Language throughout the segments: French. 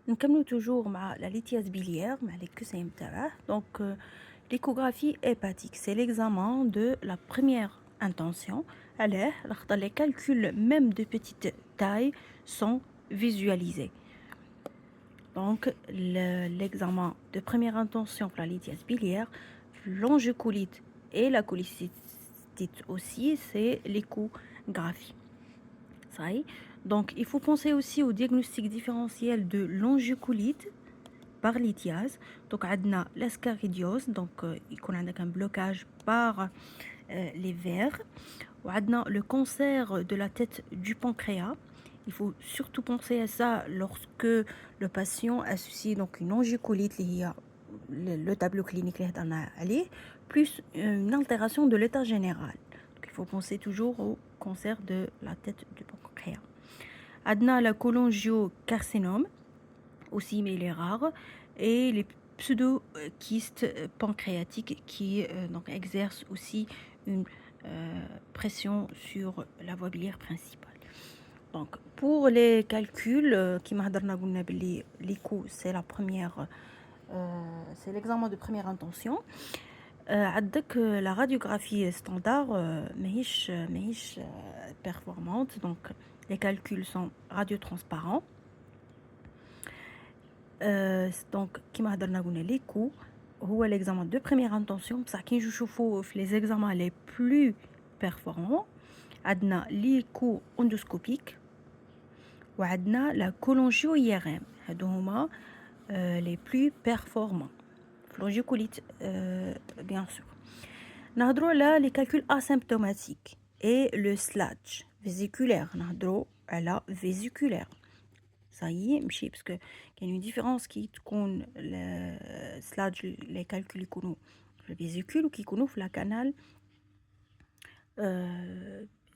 نكملوا toujours مع la lithiase biliaire مع les QCM تاعه. Donc l'échographie hépatique, c'est l'examen de la première intention. Alors, les calculs même de petite taille sont visualisés. Donc l'examen de première intention pour la lithiase biliaire, l'angiocolite et la cholécystite aussi, c'est l'échographie. Ça y est. Donc il faut penser aussi au diagnostic différentiel de l'angiocolite par lithiase. Donc on a l'ascaridiose, donc il y a un blocage par les vers. On a le cancer de la tête du pancréas. Il faut surtout penser à ça lorsque le patient associe donc une angiocolite, le tableau clinique plus une altération de l'état général. Donc il faut penser toujours au cancer de la tête du pancréas. Adna la cholangiocarcinome aussi, mais il est rare, et les pseudo-kystes pancréatiques qui donc exercent aussi une pression sur la voie biliaire principale. Donc pour les calculs qui l'écho c'est la première c'est l'examen de première intention. عندك la radiographie standard ماهيش performante, donc les calculs sont radiotransparents. Donc كيما هضرنا قلنا l'écho هو l'examen de première intention بصح كي نجيو نشوفوا في les examens les plus performants عندنا l'écho endoscopique وعندنا la cholangio IRM. هادو هما les plus performants. Flangiocolite bien sûr. نهضروا على les calculs asymptomatiques et le sludge vésiculaire. نهضروا على vésiculaire. Ça y est, ماشي parce que il y a une différence qui تكون le sludge les calculs يكونوا في الفيزيكول وكي يكونوا في la canal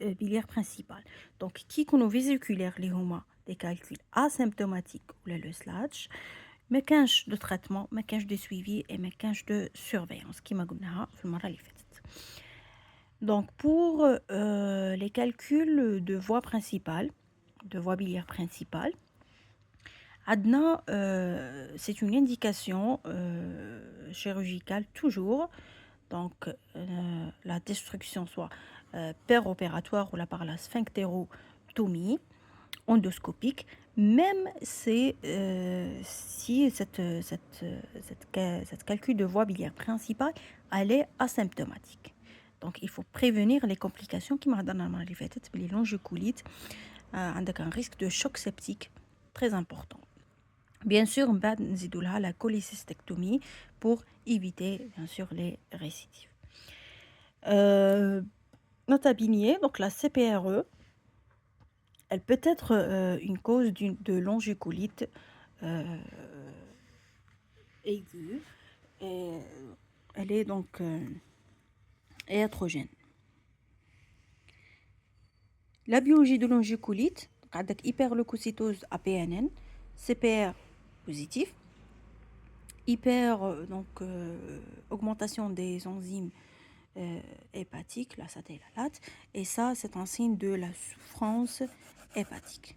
biliaire principal. Donc qui يكونوا vésiculaire اللي هما des calculs asymptomatiques ou le sludge ما كانش de traitement, ما كانش de suivi et ما كانش de surveillance كيما قلناها في المرة اللي فاتت. Donc pour les calculs de voie principale, de voie biliaire principale, Adna, c'est une indication chirurgicale toujours. Donc la destruction soit péropératoire ou là par la sphinctérotomie endoscopique, même si cette calcul de voie biliaire principale elle est asymptomatique. Donc il faut prévenir les complications qui m'ont donné les longicolites, avec un risque de choc septique très important. Bien sûr, on va la cholécystectomie pour éviter bien sûr les récidives. Nota bene, donc la CPRE, elle peut être une cause de longicolite aiguë et elle est donc iatrogène. La biologie de longicolite, avec hyperleucocytose APNN, CPR positif, donc augmentation des enzymes hépatiques, la satellite, et ça c'est un signe de la souffrance hépatique.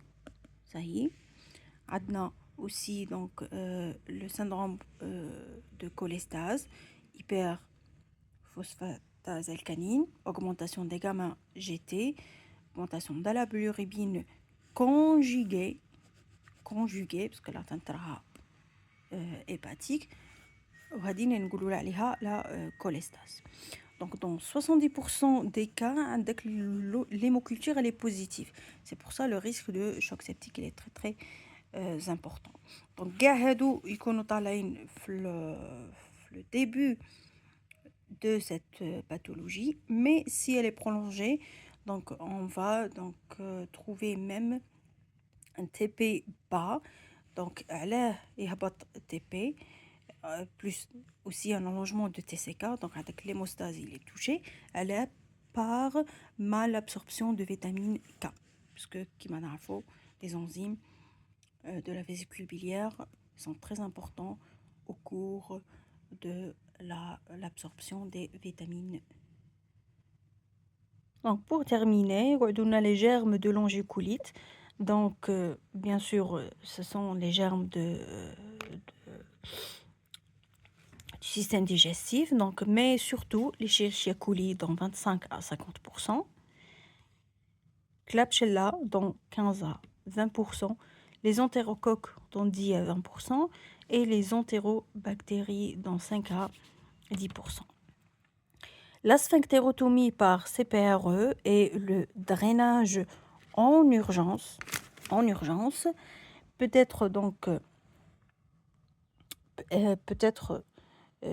Ça y est. Adna aussi donc le syndrome de cholestase, hyperphosphatase alcaline, augmentation des gamma GT, augmentation de la bilirubine conjuguée parce que la tantra hépatique, la cholestase. Donc dans 70% des cas, l'hémoculture elle est positive. C'est pour ça le risque de choc septique il est très très important. Donc gahadou يكونوا طالعين في le début de cette pathologie, mais si elle est prolongée, donc on va donc trouver même un TP bas, donc علاه يهبط TP plus aussi un allongement de TCK, donc avec l'hémostase il est touché, elle est par malabsorption de vitamine K, puisque les enzymes de la vésicule biliaire sont très importants au cours de l'absorption des vitamines. Donc pour terminer, on a les germes de longicolite. Donc, bien sûr, ce sont les germes du système digestif, donc, mais surtout les Escherichia coli dans 25 à 50%, Klebsiella dans 15 à 20%, les entérocoques dans 10 à 20% et les entérobactéries dans 5 à 10%. La sphinctérotomie par CPRE et le drainage en urgence peut être donc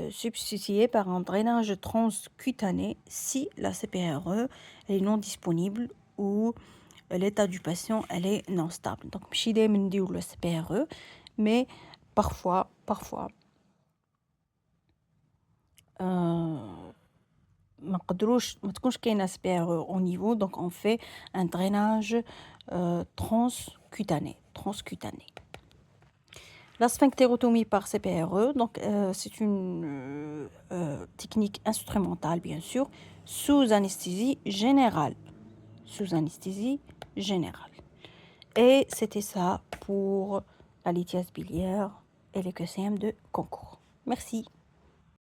substitué par un drainage transcutané si la CPRE est non disponible ou l'état du patient elle est non stable. Donc ماشي دايما نديرو le CPRE, mais parfois ما تكونش كاينه CPRE au niveau, donc on fait un drainage transcutané. La sphinctérotomie par CPRE, donc c'est une technique instrumentale bien sûr, sous anesthésie générale. Et c'était ça pour la lithiase biliaire et les QCM de concours. Merci.